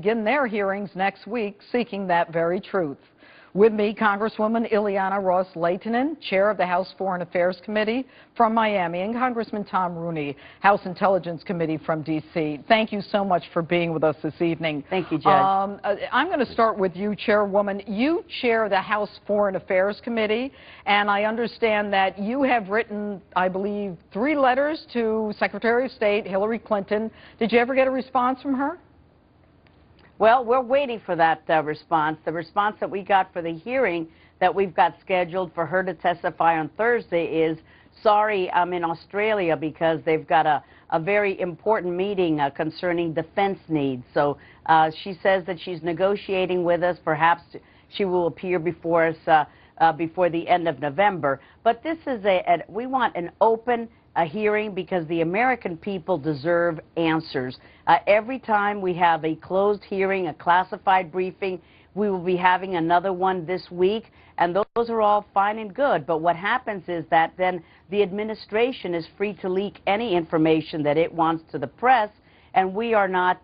begin their hearings next week seeking that very truth. With me, Congresswoman Ileana Ros Lehtinen, Chair of the House Foreign Affairs Committee from Miami, and Congressman Tom Rooney, House Intelligence Committee from D.C. Thank you so much for being with us this evening. Thank you, Judge. I'm going to start with you, Chairwoman. You chair the House Foreign Affairs Committee, and I understand that you have written, I believe, 3 letters to Secretary of State Hillary Clinton. Did you ever get a response from her? Well, we're waiting for that response. The response that we got for the hearing that we've got scheduled for her to testify on Thursday is, sorry, I'm in Australia because they've got a very important meeting concerning defense needs. So she says that she's negotiating with us. Perhaps she will appear before us before the end of November. But this is we want an open hearing because the American people deserve answers. Every time we have a closed hearing, a classified briefing, we will be having another one this week, and those are all fine and good. But what happens is that then the administration is free to leak any information that it wants to the press, and we are not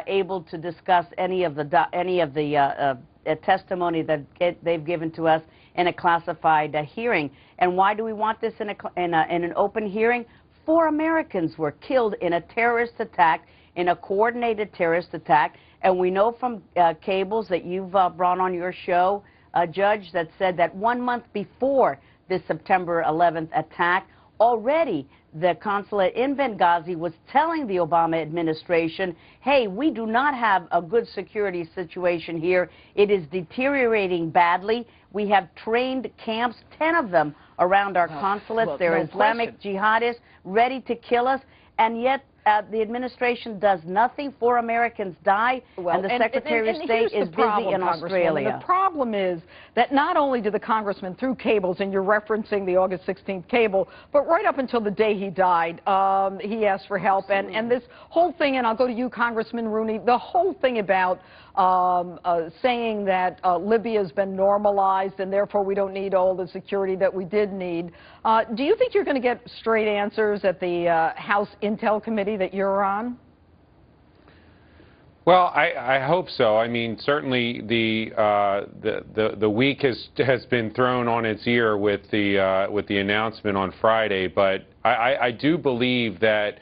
able to discuss any of the testimony that they've given to us in a classified hearing. And why do we want this in an open hearing? 4 Americans were killed in a terrorist attack, in a coordinated terrorist attack, and we know from cables that you've brought on your show, Judge, that said that 1 month before this September 11th attack, already the consulate in Benghazi was telling the Obama administration, hey, we do not have a good security situation here. It is deteriorating badly. We have trained camps, 10 of them, around our consulates. They're Islamic jihadists ready to kill us, and yet the administration does nothing. 4 Americans die, and the Secretary of State is busy in Australia. The problem is that not only did the congressman, through cables, and you're referencing the August 16th cable, but right up until the day he died, he asked for help. And this whole thing, and I'll go to you, Congressman Rooney, the whole thing about saying that Libya has been normalized and therefore we don't need all the security that we did need. Do you think you're going to get straight answers at the House Intel Committee that you're on? Well, I hope so. I mean, certainly the week has been thrown on its ear with the announcement on Friday, but I do believe that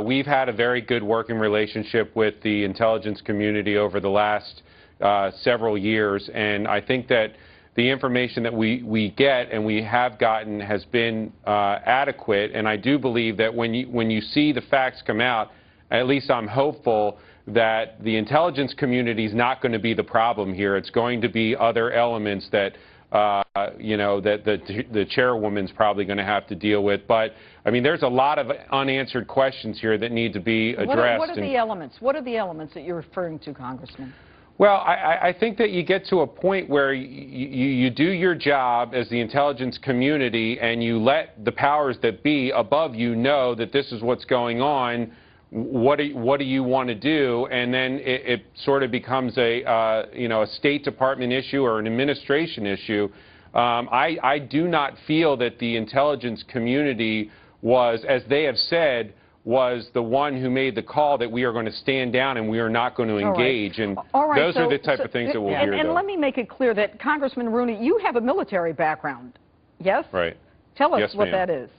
we've had a very good working relationship with the intelligence community over the last several years, and I think that the information that we get and we have gotten has been adequate. And I do believe that when you see the facts come out, at least I'm hopeful that the intelligence community is not going to be the problem here. It's going to be other elements that you know, that the chairwoman's probably going to have to deal with. But I mean, there's a lot of unanswered questions here that need to be addressed. What are the elements? What are the elements that you're referring to, Congressman? Well, I think that you get to a point where you do your job as the intelligence community and you let the powers that be above you know that this is what's going on. What do you want to do? And then it sort of becomes a you know, a State Department issue or an administration issue. I do not feel that the intelligence community was, as they have said, was the one who made the call that we are going to stand down and we are not going to engage. And those are the type of things that we'll hear. And let me make it clear that, Congressman Rooney, you have a military background, yes? Right. Tell us what that is.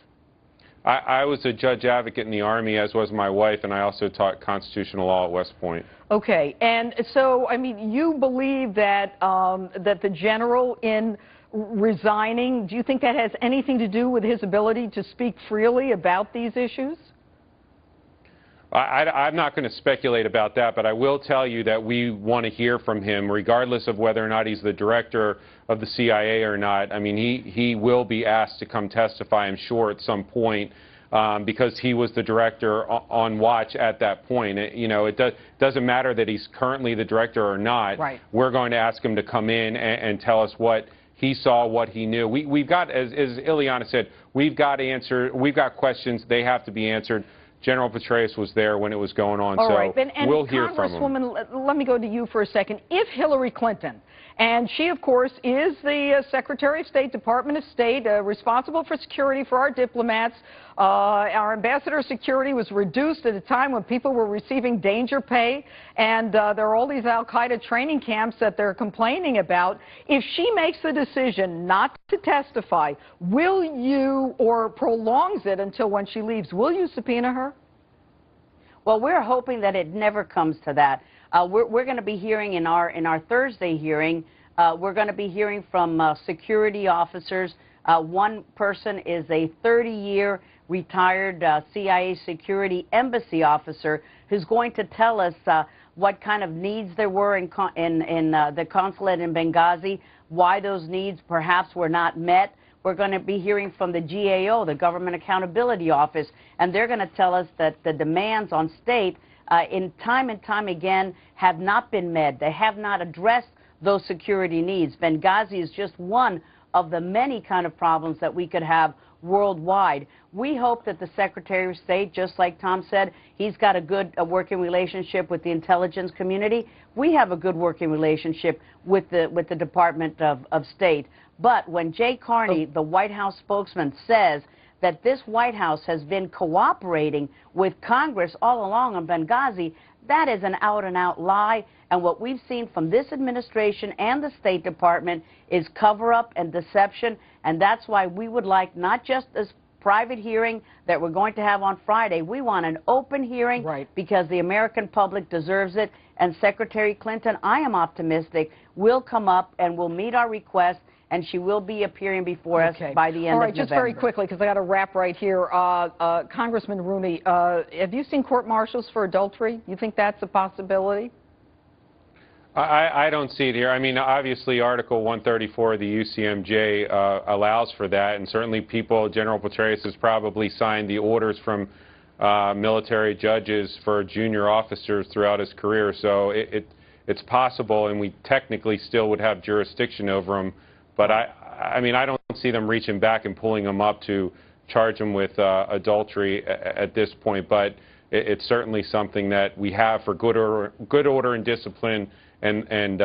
I was a judge advocate in the Army, as was my wife, and I also taught constitutional law at West Point. Okay. And so, I mean, you believe that, that the general in resigning, do you think that has anything to do with his ability to speak freely about these issues? I'm not going to speculate about that, but I will tell you that we want to hear from him, regardless of whether or not he's the director of the CIA or not. I mean, he will be asked to come testify, I'm sure, at some point, because he was the director on watch at that point. You know, it doesn't matter that he's currently the director or not. Right. We're going to ask him to come in and tell us what he saw, what he knew. We've got, as Ileana said, we've got questions. They have to be answered. General Petraeus was there when it was going on, so we'll hear from him. Congresswoman, let me go to you for a second. If Hillary Clinton And she, of course, is the Secretary of State, Department of State, responsible for security for our diplomats. Our ambassador of security was reduced at a time when people were receiving danger pay, and there are all these al-Qaeda training camps that they're complaining about. If she makes the decision not to testify, will you, or prolongs it until when she leaves, will you subpoena her? Well, we're hoping that it never comes to that. We're going to be hearing in our Thursday hearing, we're going to be hearing from security officers. One person is a 30-year retired CIA security embassy officer who's going to tell us what kind of needs there were in the consulate in Benghazi, why those needs perhaps were not met. We're going to be hearing from the GAO, the Government Accountability Office, and they're going to tell us that the demands on state in time and time again have not been met. They have not addressed those security needs. Benghazi is just one of the many kind of problems that we could have worldwide. We hope that the Secretary of State, just like Tom said, he's got a good working relationship with the intelligence community. We have a good working relationship with the Department of State. But when Jay Carney, the White House spokesman, says that this White House has been cooperating with Congress all along on Benghazi, that is an out-and-out lie. And what we've seen from this administration and the State Department is cover-up and deception. And that's why we would like not just this private hearing that we're going to have on Friday. We want an open hearing, right, because the American public deserves it. And Secretary Clinton, I am optimistic, will come up and will meet our request, and she will be appearing before us by the end of November. All right, just very quickly, because I got to wrap right here. Congressman Rooney, have you seen court-martials for adultery? You think that's a possibility? I don't see it here. I mean, obviously, Article 134 of the UCMJ allows for that, and certainly General Petraeus has probably signed the orders from military judges for junior officers throughout his career, so it's possible, and we technically still would have jurisdiction over them. But I mean, I don't see them reaching back and pulling them up to charge them with adultery at this point. But it's certainly something that we have for good order and discipline and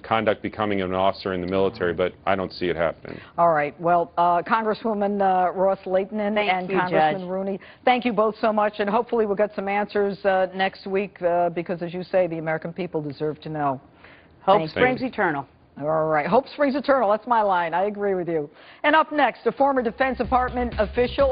conduct becoming an officer in the military. But I don't see it happening. All right. Well, Congresswoman Ros Lehtinen and Congressman Rooney, thank you both so much, and hopefully we'll get some answers next week because, as you say, the American people deserve to know. Hope springs eternal. All right. Hope springs eternal. That's my line. I agree with you. And up next, a former Defense Department official